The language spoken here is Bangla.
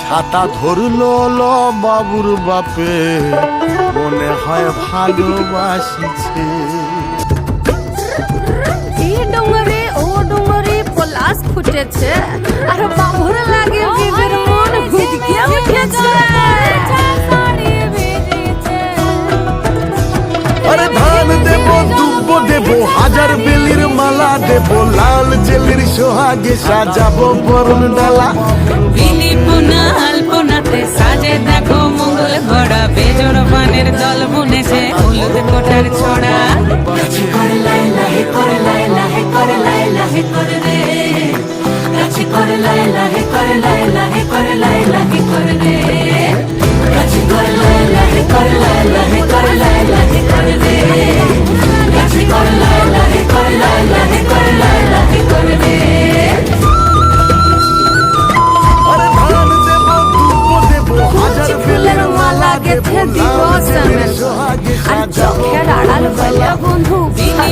ছাতা ধরলো ল বাবুর বাপে, মনে হয় ভালোবাসিছে। এই ডোঙরে ও ডোঙরে পলাশ ফুটেছে, আর বাবুর লাগে বিবির মন হুদকে উঠেছে। আরে ধান দেব দুব্ব দেব, হাজার বেলির মালা দেব, লাল জেলির সোহাগে সাজাবো বরণ ডালা। বিলি পোনা আলপনাতে সাজে দেখো মঙ্গল ঘোড়া, বেজোড় পানের দল বুনেছে হলুদ কোটার ছড়া। গাছে করে লাই লাহে করে লাই লাহে করে লাই লাহে করে রে, গাছে করে লাই লাহে করে লাই লাহে করে লাই লাহে করে রে, গাছে করে লাই লাহে করে লাই লাহে করে লাই লাহে করে রে, গাছে করে লাই লাহে করে লাই লাহে করে লাই লাহে করে রে। আরে ধান দেব দুব্ব দেব, হাজার বেলির মালা দেব, গেথে দিব লাল জেলির শ্যামের, সোহাগে আর সাজাবো চোখের আড়াল বলে বন্ধু বিলি